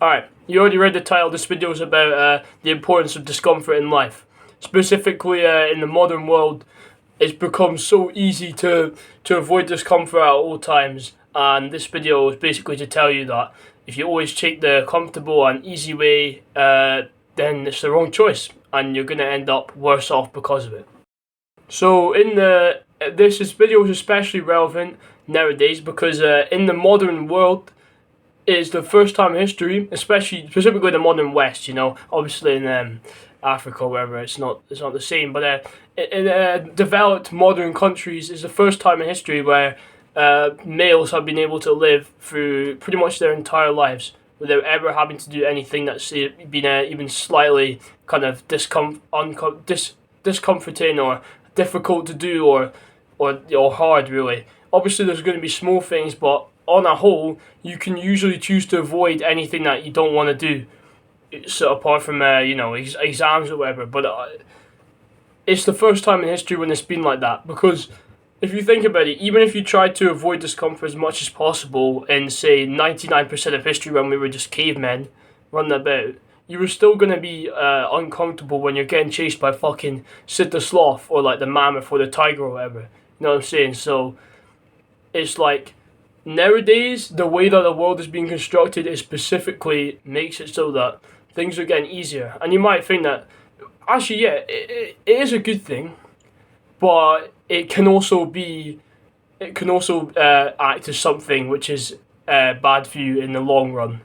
Alright, you already read the title. This video is about the importance of discomfort in life. Specifically, in the modern world, it's become so easy to avoid discomfort at all times. And this video is basically to tell you that if you always take the comfortable and easy way, then it's the wrong choice. And you're going to end up worse off because of it. So this video is especially relevant nowadays because in the modern world, is the first time in history, specifically the modern West. You know, obviously in Africa or wherever it's not the same. But in developed modern countries, is the first time in history where males have been able to live through pretty much their entire lives without ever having to do anything that's been even slightly kind of discomforting or difficult to do or hard really. Obviously, there's going to be small things, but on a whole, you can usually choose to avoid anything that you don't want to do. So apart from exams or whatever, but it's the first time in history when it's been like that. Because if you think about it, even if you tried to avoid discomfort as much as possible in say 99% of history when we were just cavemen running about, you were still gonna be uncomfortable when you're getting chased by fucking Sid the Sloth or like the mammoth or the tiger or whatever. You know what I'm saying? So it's like, nowadays, the way that the world is being constructed is specifically makes it so that things are getting easier. And you might think that, actually, yeah, it is a good thing, but it can also act as something which is bad for you in the long run.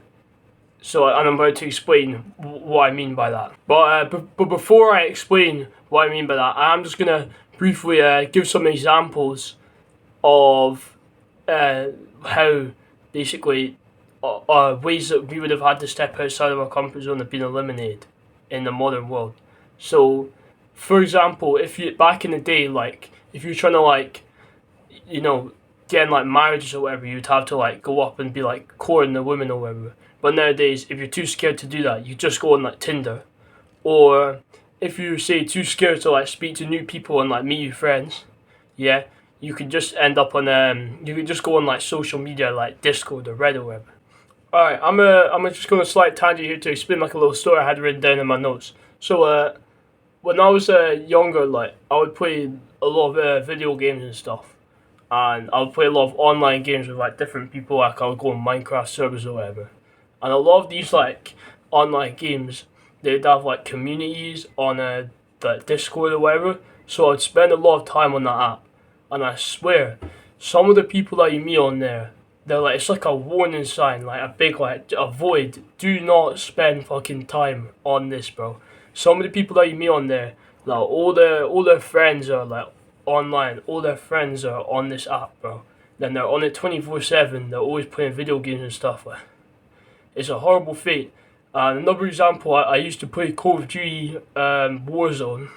So, and I'm about to explain what I mean by that. But before I explain what I mean by that, I'm just gonna briefly give some examples of how basically ways that we would have had to step outside of our comfort zone have been eliminated in the modern world. So, for example, if you back in the day, like if you're trying to get in like marriages or whatever, you'd have to like go up and be like courting the woman or whatever. But nowadays, if you're too scared to do that, you just go on like Tinder, or if you're say too scared to like speak to new people and like meet your friends, yeah. You could just end up on you could just go on like social media like Discord or Reddit or whatever. Alright, I'm just going on a slight tangent here to explain like a little story I had written down in my notes. So when I was younger, like I would play a lot of video games and stuff, and I would play a lot of online games with like different people. Like I would go on Minecraft servers or whatever, and a lot of these like online games, they'd have like communities on the Discord or whatever. So I'd spend a lot of time on that app. And I swear, some of the people that you meet on there, they're like, it's like a warning sign, like a big like, avoid, do not spend fucking time on this, bro. Some of the people that you meet on there, like all their friends are like online, all their friends are on this app, bro. Then they're on it 24/7, they're always playing video games and stuff. Like, it's a horrible fate. And another example, I used to play Call of Duty Warzone,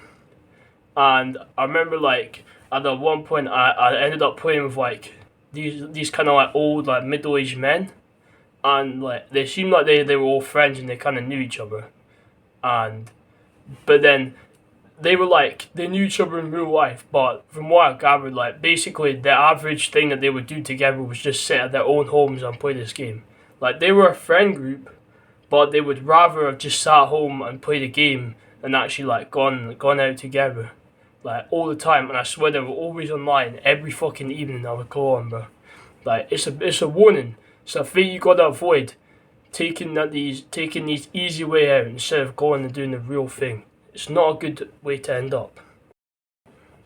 and I remember like, at one point, I ended up playing with like these kind of like old like middle-aged men, and like they seemed like they were all friends and they kind of knew each other, but then they were like they knew each other in real life. But from what I gathered, like basically the average thing that they would do together was just sit at their own homes and play this game. Like they were a friend group, but they would rather have just sat home and played a game than actually like gone out together. Like all the time, and I swear they were always online every fucking evening. I would go on, bro. Like it's a warning. It's a thing you gotta avoid. Taking these easy way out instead of going and doing the real thing. It's not a good way to end up.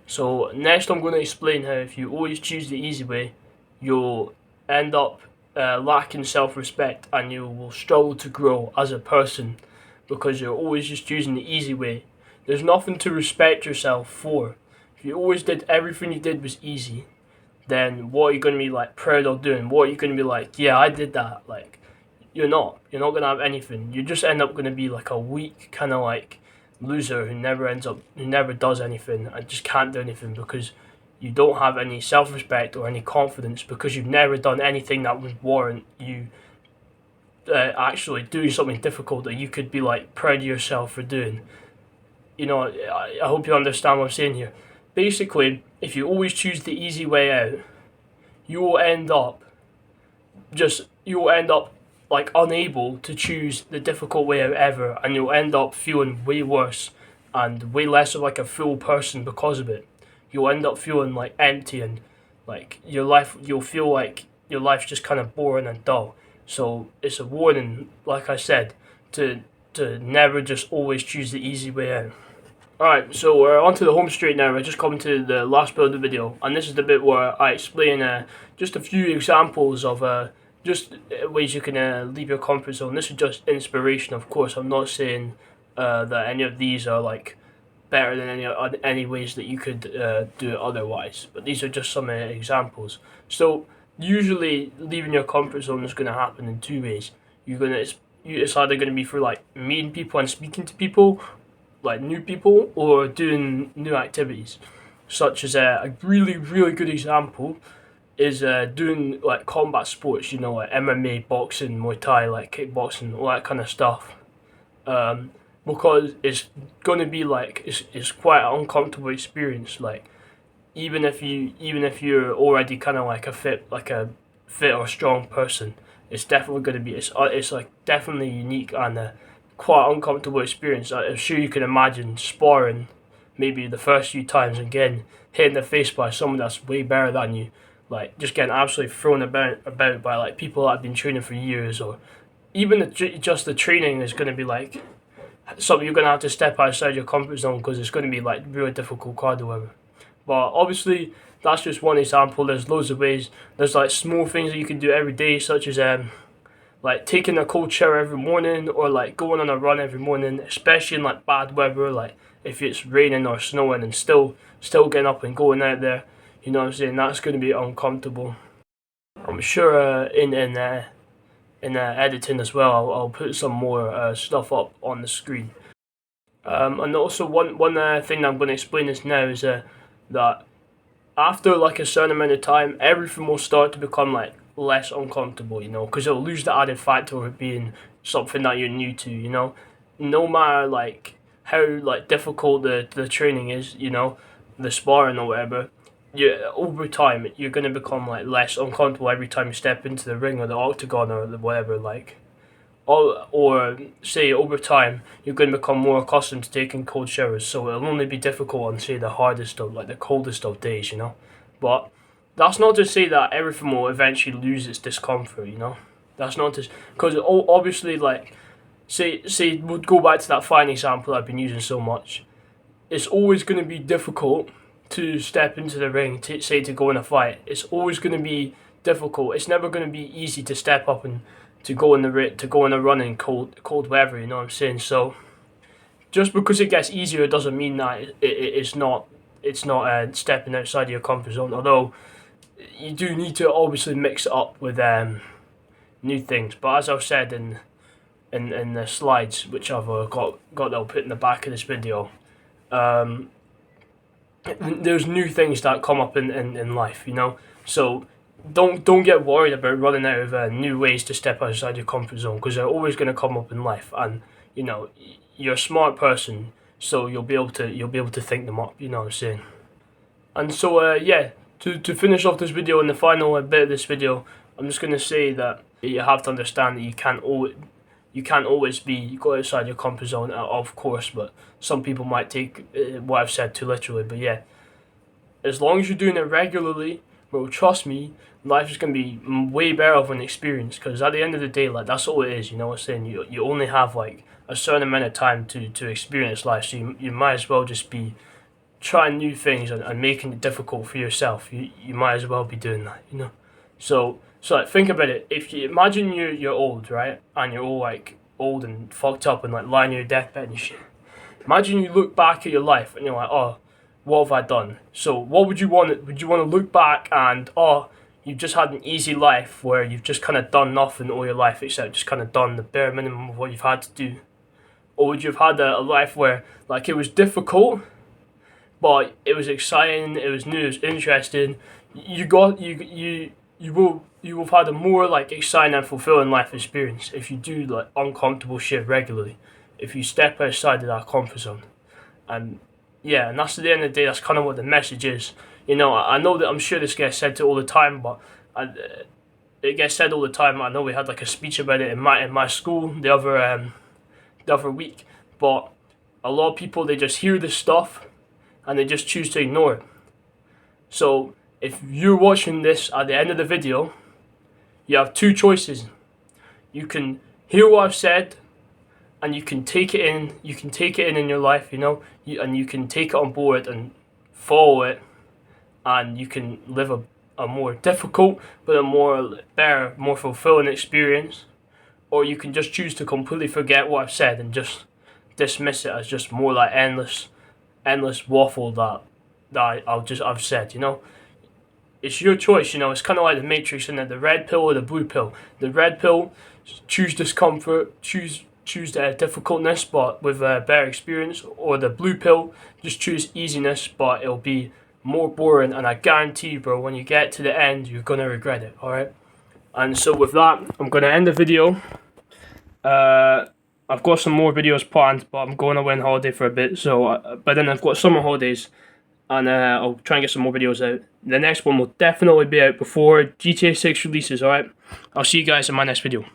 So next, I'm gonna explain how if you always choose the easy way, you'll end up lacking self-respect and you will struggle to grow as a person because you're always just choosing the easy way. There's nothing to respect yourself for. If you always did everything you did was easy, then what are you going to be like proud of doing? What are you going to be like, yeah, I did that? Like, you're not going to have anything. You just end up going to be like a weak kind of like loser who never does anything and just can't do anything because you don't have any self-respect or any confidence because you've never done anything that would warrant you actually doing something difficult that you could be like proud of yourself for doing. You know, I hope you understand what I'm saying here. Basically, if you always choose the easy way out, you will end up like unable to choose the difficult way out ever, and you'll end up feeling way worse and way less of like a full person because of it. You'll end up feeling like empty, and like your life, you'll feel like your life's just kind of boring and dull. So it's a warning, like I said, to never just always choose the easy way out. Alright, so we're on to the home straight now. We're just coming to the last bit of the video, and this is the bit where I explain just a few examples of just ways you can leave your comfort zone. This is just inspiration, of course. I'm not saying that any of these are like better than any ways that you could do it otherwise, but these are just some examples. So usually leaving your comfort zone is going to happen in two ways. It's either going to be through like meeting people and speaking to people, like new people, or doing new activities, such as a really really good example is doing like combat sports, you know, like MMA, boxing, Muay Thai, like kickboxing, all that kind of stuff. Um, because it's gonna be like it's quite an uncomfortable experience. Like even if you're already kind of like a fit or strong person, it's definitely gonna be it's like definitely unique and quite uncomfortable experience. I'm sure you can imagine sparring maybe the first few times and getting hit in the face by someone that's way better than you, like just getting absolutely thrown about by like people that have been training for years, or even just the training is going to be like something you're going to have to step outside your comfort zone because it's going to be like really difficult cardio whatever. But obviously that's just one example. There's loads of ways. There's like small things that you can do every day, such as like taking a cold shower every morning, or like going on a run every morning, especially in like bad weather, like if it's raining or snowing, and still getting up and going out there. You know what I'm saying? That's going to be uncomfortable. I'm sure in editing as well, I'll put some more stuff up on the screen. And also one thing that I'm going to explain this now is that after like a certain amount of time, everything will start to become like less uncomfortable, you know, because it'll lose the added factor of it being something that you're new to, you know. No matter like how like difficult the training is, you know, the sparring or whatever, over time you're gonna become like less uncomfortable every time you step into the ring or the octagon or the whatever, like. Or say over time you're going to become more accustomed to taking cold showers, so it'll only be difficult on say the hardest of like the coldest of days, you know. But that's not to say that everything will eventually lose its discomfort, you know. That's not to, because obviously like say we'll go back to that fine example I've been using so much. It's always going to be difficult to step into the ring to say to go in a fight. It's always going to be difficult. It's never going to be easy to step up and to go in a run in cold weather. You know what I'm saying? So just because it gets easier doesn't mean that it's not stepping outside your comfort zone. Although you do need to obviously mix it up with new things. But as I've said in the slides, which I've got that I'll put in the back of this video, um, there's new things that come up in life, you know. So don't get worried about running out of new ways to step outside your comfort zone, because they're always going to come up in life, and you know you're a smart person, so you'll be able to think them up. You know what I'm saying? And so yeah, to finish off this video and the final bit of this video, I'm just going to say that you have to understand that you can't always go outside your comfort zone, of course, but some people might take what I've said too literally. But yeah, as long as you're doing it regularly, bro, trust me, life is going to be way better of an experience, because at the end of the day, like, that's all it is, you know what I'm saying? You only have like a certain amount of time to experience life, so you might as well just be trying new things and making it difficult for yourself. You might as well be doing that, you know. So like, think about it. If you imagine you're old, right, and you're all like old and fucked up and like lying on your deathbed and shit. Imagine you look back at your life and you're like, oh, what have I done? So what would you want? Would you want to look back and, oh, you've just had an easy life where you've just kind of done nothing all your life except just kind of done the bare minimum of what you've had to do? Or would you have had a life where like it was difficult, but it was exciting, it was new, it was interesting. You will have had a more like exciting and fulfilling life experience if you do like uncomfortable shit regularly, if you step outside of that comfort zone. And yeah, and that's at the end of the day, that's kind of what the message is. You know, I know that I'm sure this gets said to all the time, but it gets said all the time. I know we had like a speech about it in my school the other week, but a lot of people, they just hear this stuff and they just choose to ignore it. So if you're watching this at the end of the video, you have two choices. You can hear what I've said and you can take it in. You can take it in your life, and you can take it on board and follow it, and you can live a more difficult but a more better, more fulfilling experience. Or you can just choose to completely forget what I've said and just dismiss it as just more like endless waffle that I've said. It's your choice. It's kind of like the Matrix, and the red pill or the blue pill. The red pill, choose discomfort, choose the difficultness, but with a better experience. Or the blue pill, just choose easiness, but it'll be more boring. And I guarantee you, bro, when you get to the end, you're gonna regret it. All right. And so with that, I'm gonna end the video. I've got some more videos planned, but I'm going away on holiday for a bit. So, but then I've got summer holidays, and I'll try and get some more videos out. The next one will definitely be out before GTA 6 releases. All right. I'll see you guys in my next video.